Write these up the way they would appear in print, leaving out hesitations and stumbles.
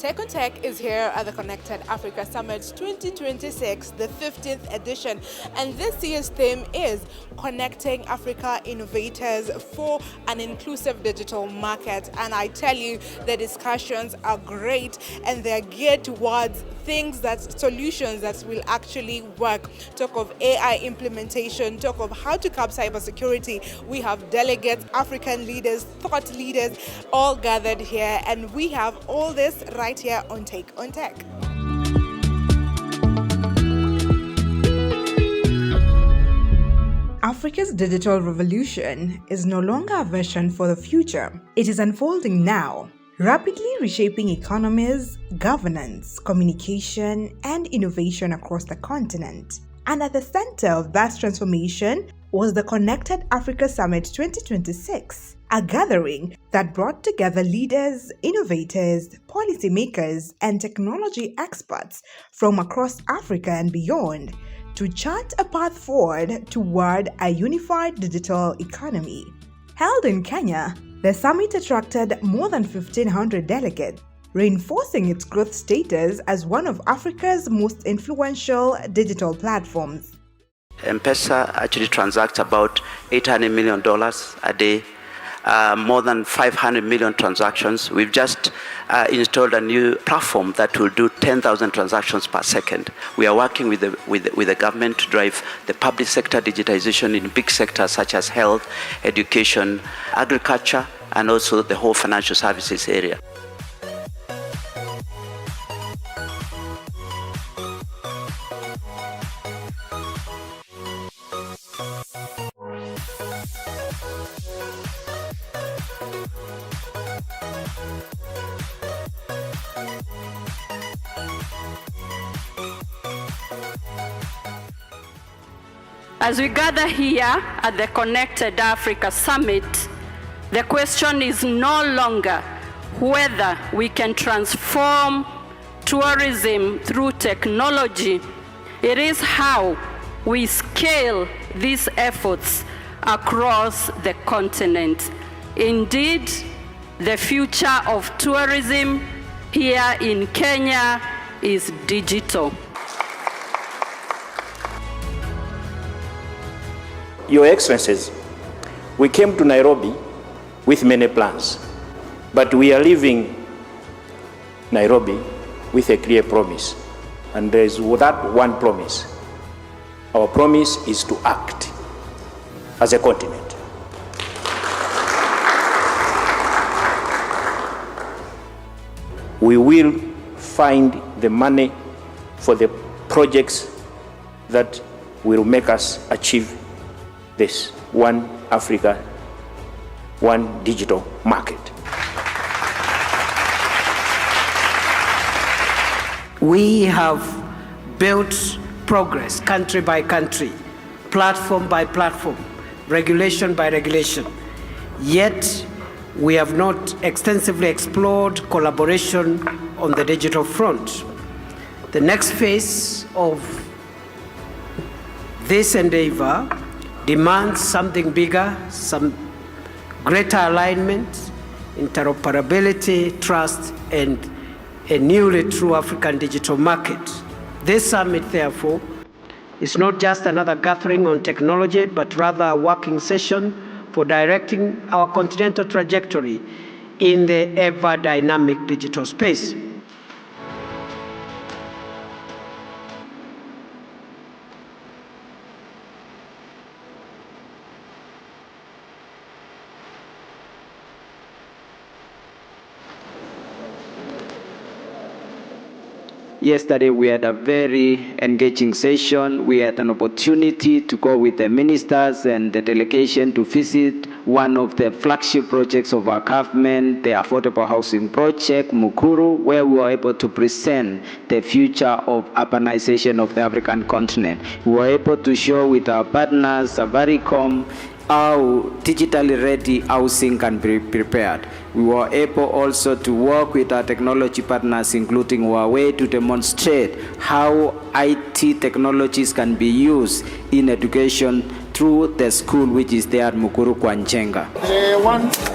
Tech on Tech is here at the Connected Africa Summit 2026, the 15th edition. And this year's theme is Connecting Africa Innovators for an Inclusive Digital Market. And I tell you, the discussions are great and they're geared towards solutions that will actually work. Talk of AI implementation, talk of how to curb cybersecurity. We have delegates, African leaders, thought leaders, all gathered here, and we have all this right here on Take on Tech. Africa's digital revolution is no longer a vision for the future. It is unfolding now, rapidly reshaping economies, governance, communication, and innovation across the continent. And at the center of that transformation was the Connected Africa Summit 2026, a gathering that brought together leaders, innovators, policymakers, and technology experts from across Africa and beyond to chart a path forward toward a unified digital economy. Held in Kenya, the summit attracted more than 1,500 delegates, reinforcing its growth status as one of Africa's most influential digital platforms. M-Pesa actually transacts about $800 million a day, more than 500 million transactions. We've just installed a new platform that will do 10,000 transactions per second. We are working with the government to drive the public sector digitization in big sectors such as health, education, agriculture, and also the whole financial services area. As we gather here at the Connected Africa Summit, the question is no longer whether we can transform tourism through technology. It is how we scale these efforts across the continent. Indeed, the future of tourism here in Kenya is digital. Your Excellencies, we came to Nairobi with many plans, but we are leaving Nairobi with a clear promise, and there is that one promise. Our promise is to act as a continent. We will find the money for the projects that will make us achieve this one Africa, one digital market. We have built progress country by country, platform by platform, regulation by regulation. Yet, we have not extensively explored collaboration on the digital front. The next phase of this endeavor demands something bigger, some greater alignment, interoperability, trust, and a newly true African digital market. This summit, therefore, is not just another gathering on technology, but rather a working session for directing our continental trajectory in the ever-dynamic digital space. Yesterday, we had a very engaging session. We had an opportunity to go with the ministers and the delegation to visit one of the flagship projects of our government, the Affordable Housing Project, Mukuru, where we were able to present the future of urbanization of the African continent. We were able to show with our partners, Safaricom, how digitally ready housing can be prepared. We were able also to work with our technology partners, including Huawei, to demonstrate how IT technologies can be used in education through the school which is there at Mukuru Kwa Njenga.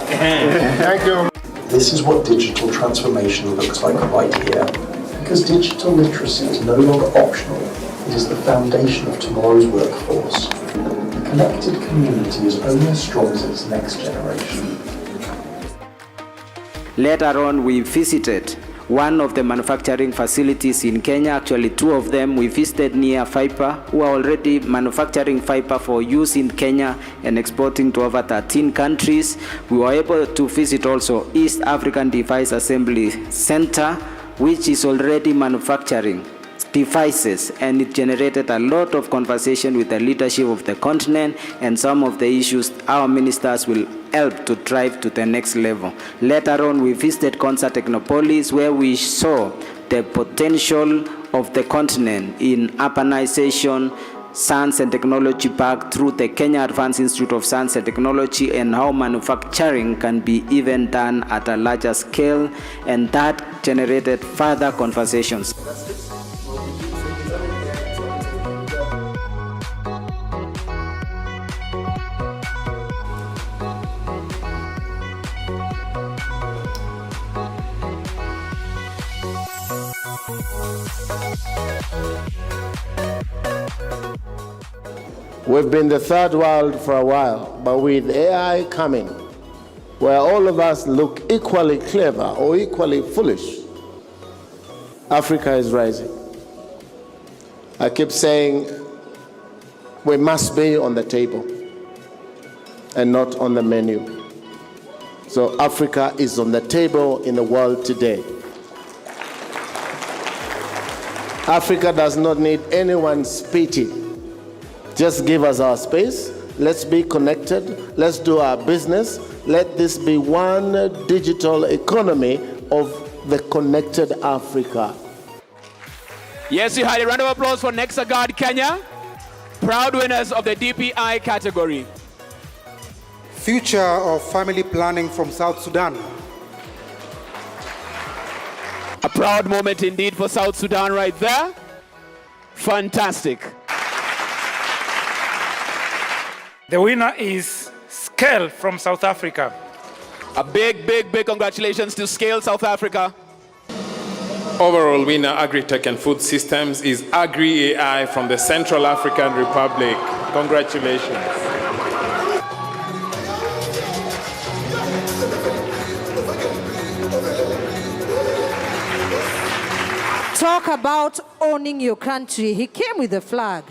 Thank you. This is what digital transformation looks like right here. Because digital literacy is no longer optional, it is the foundation of tomorrow's workforce. A connected community is only as strong as its next generation. Later on, we visited one of the manufacturing facilities in Kenya, actually two of them. We visited near Fiber, who are already manufacturing fiber for use in Kenya and exporting to over 13 countries. We were able to visit also East African Device Assembly Center, which is already manufacturing devices, and it generated a lot of conversation with the leadership of the continent, and some of the issues our ministers will help to drive to the next level. Later on, we visited Concert Technopolis, where we saw the potential of the continent in urbanization, Science and Technology Park through the Kenya Advanced Institute of Science and Technology, and how manufacturing can be even done at a larger scale, and that generated further conversations. We've been the third world for a while, but with AI coming, where all of us look equally clever or equally foolish, Africa is rising. I keep saying we must be on the table and not on the menu. So Africa is on the table in the world today. Africa does not need anyone's pity. Just give us our space. Let's be connected. Let's do our business. Let this be one digital economy of the connected Africa. Yes, you had a round of applause for Nexagard Kenya, proud winners of the DPI category. Future of family planning from South Sudan. A proud moment indeed for South Sudan right there. Fantastic. The winner is Scale from South Africa. A big congratulations to Scale South Africa. Overall winner, Agri-Tech and Food Systems, is Agri-AI from the Central African Republic. Congratulations. Talk about owning your country. He came with a flag.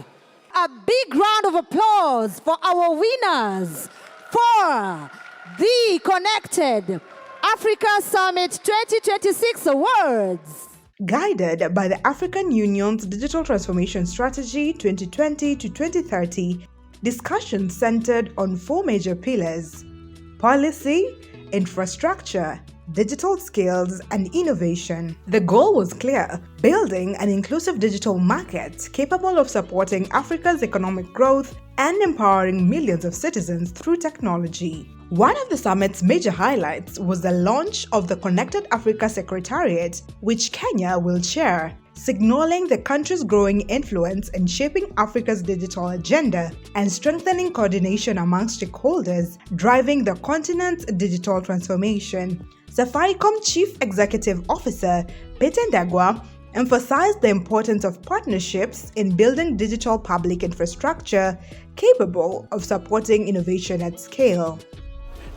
A big round of applause for our winners for the Connected Africa Summit 2026 Awards. Guided by the African Union's Digital Transformation Strategy 2020 to 2030, discussions centered on four major pillars: policy, infrastructure, digital skills, and innovation. The goal was clear: building an inclusive digital market capable of supporting Africa's economic growth and empowering millions of citizens through technology. One of the summit's major highlights was the launch of the Connected Africa Secretariat, which Kenya will chair, signaling the country's growing influence in shaping Africa's digital agenda and strengthening coordination among stakeholders driving the continent's digital transformation. Safaricom Chief Executive Officer Peter Ndagwa emphasized the importance of partnerships in building digital public infrastructure capable of supporting innovation at scale.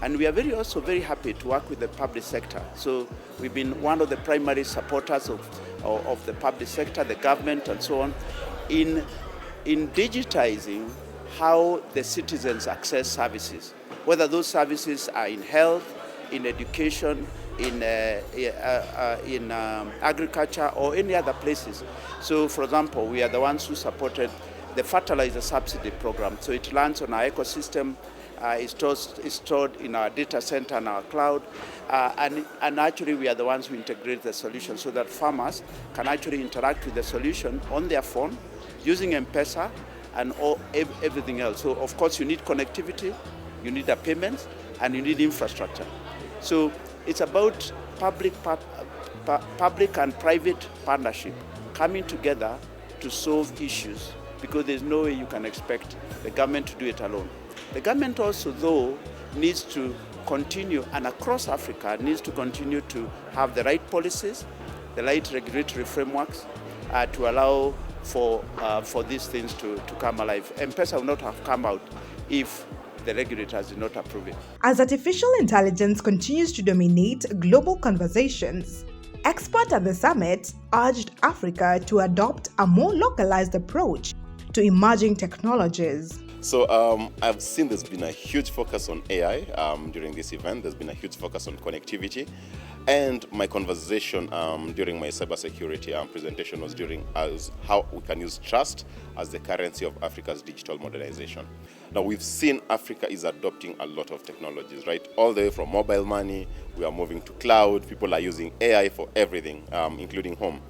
And we are also very happy to work with the public sector. So we've been one of the primary supporters of the public sector, the government and so on, in digitizing how the citizens access services, whether those services are in health, in education, in agriculture or any other places. So for example, we are the ones who supported the fertilizer subsidy program. So it lands on our ecosystem, is stored in our data center and our cloud, and actually we are the ones who integrate the solution so that farmers can actually interact with the solution on their phone using M-Pesa and everything else. So of course you need connectivity, you need a payment, and you need infrastructure. So it's about public and private partnership coming together to solve issues, because there's no way you can expect the government to do it alone. The government also, though, needs to continue, and across Africa needs to continue to have the right policies, the right regulatory frameworks to allow for these things to come alive. M-Pesa will not have come out if the regulators did not approve it. As artificial intelligence continues to dominate global conversations, experts at the summit urged Africa to adopt a more localized approach to emerging technologies. So I've seen there's been a huge focus on AI during this event. There's been a huge focus on connectivity. And my conversation during my cybersecurity presentation was as how we can use trust as the currency of Africa's digital modernization. Now, we've seen Africa is adopting a lot of technologies, right? All the way from mobile money, we are moving to cloud, people are using AI for everything, including home.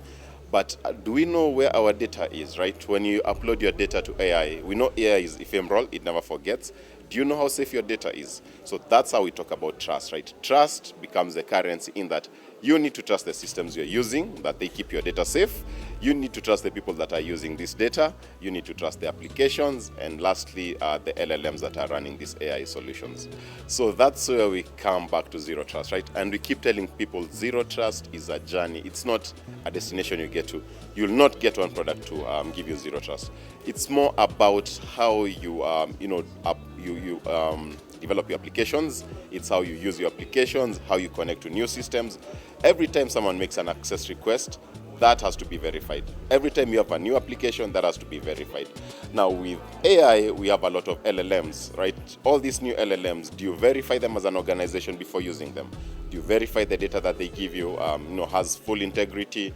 But do we know where our data is, right? When you upload your data to AI, we know AI is ephemeral, it never forgets. Do you know how safe your data is? So that's how we talk about trust, right? Trust becomes the currency in that you need to trust the systems you're using, that they keep your data safe. You need to trust the people that are using this data. You need to trust the applications. And lastly, the LLMs that are running these AI solutions. So that's where we come back to zero trust, right? And we keep telling people zero trust is a journey. It's not a destination you get to. You'll not get one product to give you zero trust. It's more about how you, develop your applications. It's how you use your applications, how you connect to new systems. Every time someone makes an access request, that has to be verified. Every time you have a new application, that has to be verified. Now with AI, we have a lot of LLMs, right? All these new LLMs, do you verify them as an organization before using them? Do you verify the data that they give you, has full integrity,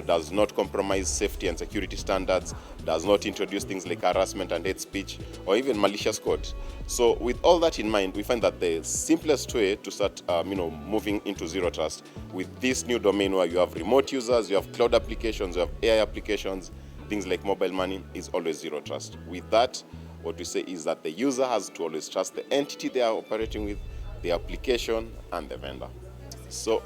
does not compromise safety and security standards, does not introduce things like harassment and hate speech, or even malicious code. So with all that in mind, we find that the simplest way to start, moving into zero trust with this new domain where you have remote users, you have cloud applications, you have AI applications, things like mobile money, is always zero trust. With that, what we say is that the user has to always trust the entity they are operating with, the application, and the vendor. So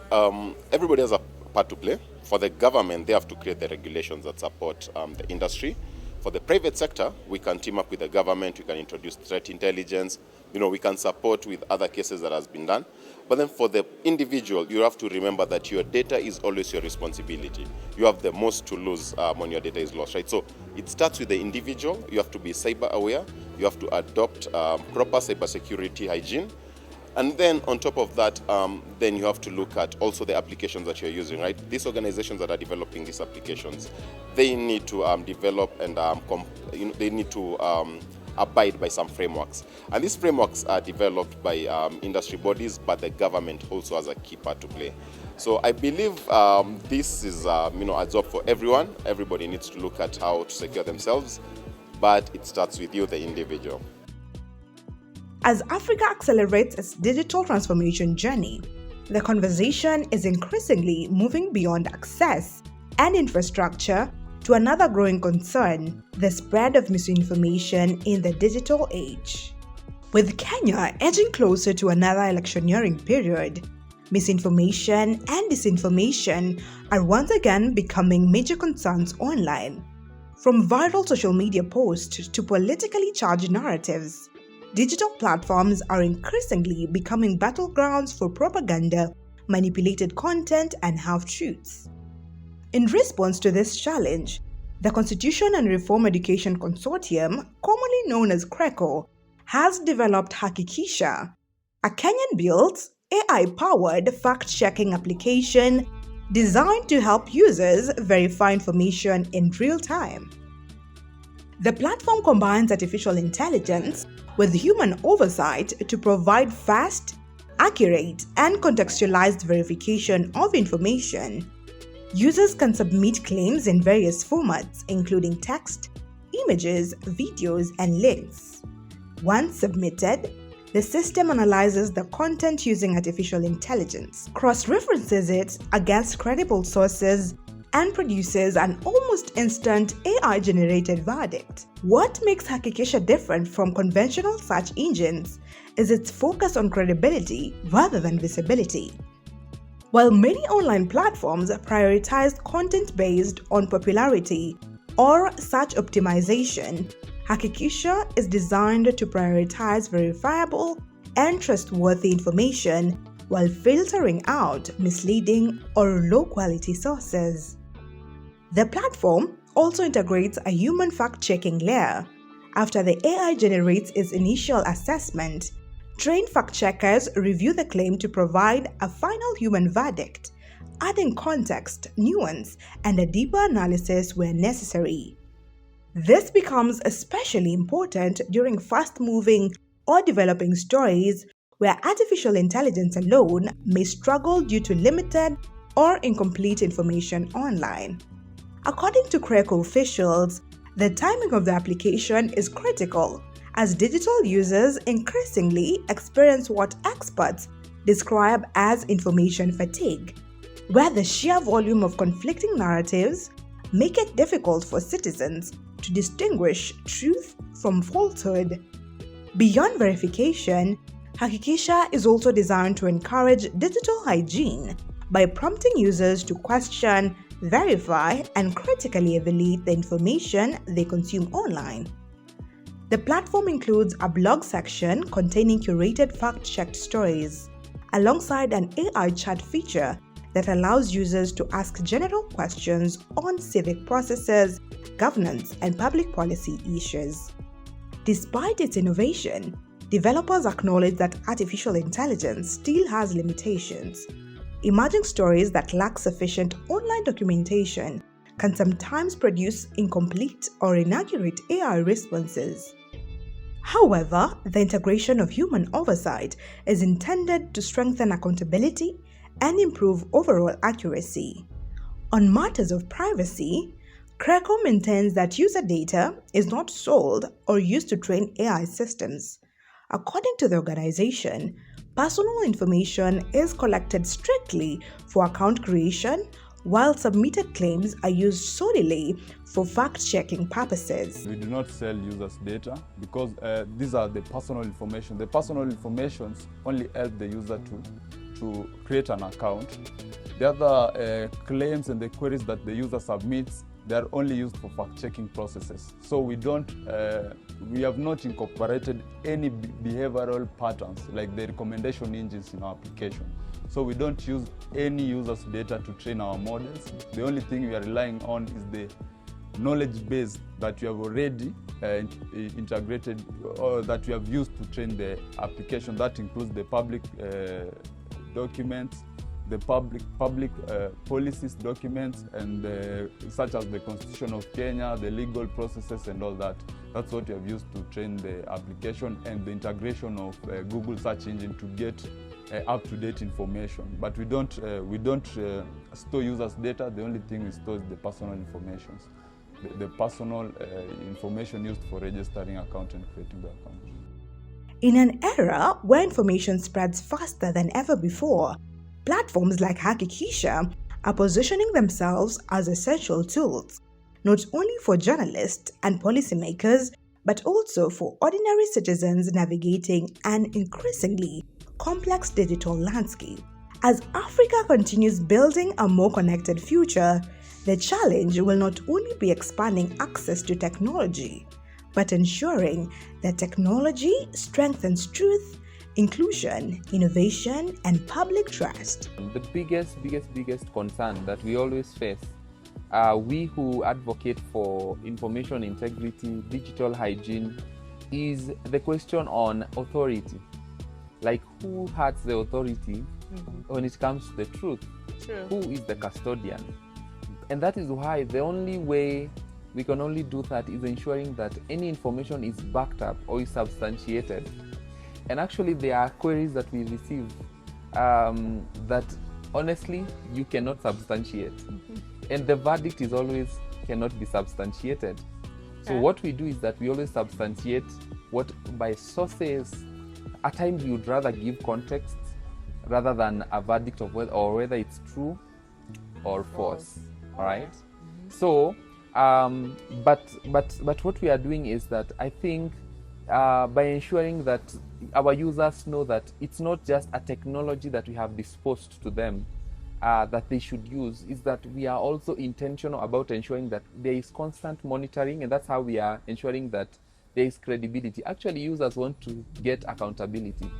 everybody has a part to play. For the government, they have to create the regulations that support the industry. For the private sector, we can team up with the government, we can introduce threat intelligence, we can support with other cases that has been done. But then for the individual, you have to remember that your data is always your responsibility. You have the most to lose when your data is lost, right? So it starts with the individual. You have to be cyber aware. You have to adopt proper cybersecurity hygiene. And then on top of that, then you have to look at also the applications that you're using, right? These organizations that are developing these applications, they need to develop and they need to abide by some frameworks. And these frameworks are developed by industry bodies, but the government also has a key part to play. So I believe this is a job for everyone. Everybody needs to look at how to secure themselves, but it starts with you, the individual. As Africa accelerates its digital transformation journey, the conversation is increasingly moving beyond access and infrastructure to another growing concern, the spread of misinformation in the digital age. With Kenya edging closer to another electioneering period, misinformation and disinformation are once again becoming major concerns online. From viral social media posts to politically charged narratives, digital platforms are increasingly becoming battlegrounds for propaganda, manipulated content, and half-truths. In response to this challenge, the Constitution and Reform Education Consortium, commonly known as CRECO, has developed Hakikisha, a Kenyan-built, AI-powered fact-checking application designed to help users verify information in real time. The platform combines artificial intelligence with human oversight to provide fast, accurate, and contextualized verification of information. Users can submit claims in various formats, including text, images, videos, and links. Once submitted, the system analyzes the content using artificial intelligence, cross-references it against credible sources, and produces an almost instant AI-generated verdict. What makes Hakikisha different from conventional search engines is its focus on credibility rather than visibility. While many online platforms prioritize content based on popularity or search optimization, Hakikisha is designed to prioritize verifiable and trustworthy information while filtering out misleading or low-quality sources. The platform also integrates a human fact-checking layer. After the AI generates its initial assessment, trained fact-checkers review the claim to provide a final human verdict, adding context, nuance, and a deeper analysis where necessary. This becomes especially important during fast-moving or developing stories where artificial intelligence alone may struggle due to limited or incomplete information online. According to Creco officials, the timing of the application is critical as digital users increasingly experience what experts describe as information fatigue, where the sheer volume of conflicting narratives make it difficult for citizens to distinguish truth from falsehood. Beyond verification, Hakikisha is also designed to encourage digital hygiene by prompting users to question, verify, and critically evaluate the information they consume online. The platform includes a blog section containing curated fact-checked stories, alongside an AI chat feature that allows users to ask general questions on civic processes, governance, and public policy issues. Despite its innovation, developers acknowledge that artificial intelligence still has limitations. Emerging stories that lack sufficient online documentation can sometimes produce incomplete or inaccurate AI responses. However, the integration of human oversight is intended to strengthen accountability and improve overall accuracy. On matters of privacy, Creco maintains that user data is not sold or used to train AI systems. According to the organization, personal information is collected strictly for account creation, while submitted claims are used solely for fact-checking purposes. We do not sell users' data because these are the personal information. The personal informations only help the user to create an account. The other claims and the queries that the user submits, they are only used for fact-checking processes. So we have not incorporated any behavioral patterns like the recommendation engines in our application. So we don't use any user's data to train our models. The only thing we are relying on is the knowledge base that we have already integrated or that we have used to train the application. That includes the public documents, the public policies documents, and such as the Constitution of Kenya, the legal processes and all that. That's what we have used to train the application, and the integration of Google search engine to get up-to-date information. But we don't store users' data. The only thing we store is the personal information, the personal information used for registering account and creating the account. In an era where information spreads faster than ever before, platforms like Hakikisha are positioning themselves as essential tools, not only for journalists and policymakers, but also for ordinary citizens navigating an increasingly complex digital landscape. As Africa continues building a more connected future, the challenge will not only be expanding access to technology, but ensuring that technology strengthens truth, inclusion, innovation, and public trust. The biggest concern that we always face, we who advocate for information integrity, digital hygiene, is the question on authority. Like, who has the authority when it comes to the truth? True. Who is the custodian? And that is why the only way we can only do that is ensuring that any information is backed up or is substantiated. And actually there are queries that we receive that honestly you cannot substantiate. And the verdict is always cannot be substantiated. So what we do is that we always substantiate what by sources. At times we would rather give context rather than a verdict of whether it's true or false. All right. So, but what we are doing is that I think by ensuring that our users know that it's not just a technology that we have disposed to them that they should use, is that we are also intentional about ensuring that there is constant monitoring, and that's how we are ensuring that there is credibility. Actually, users want to get accountability.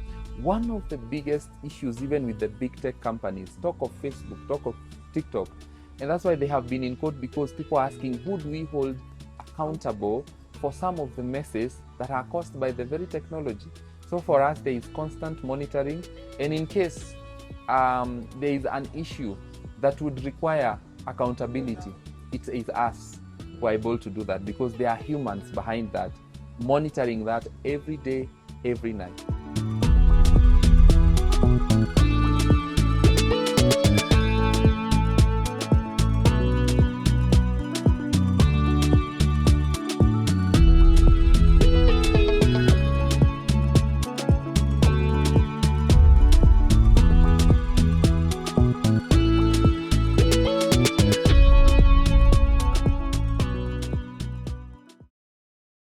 One of the biggest issues, even with the big tech companies, talk of Facebook, talk of TikTok, and that's why they have been in court, because people are asking, who do we hold accountable for some of the messes that are caused by the very technology? So for us, there is constant monitoring, and in case there is an issue that would require accountability, it is us who are able to do that, because there are humans behind that, monitoring that every day, every night.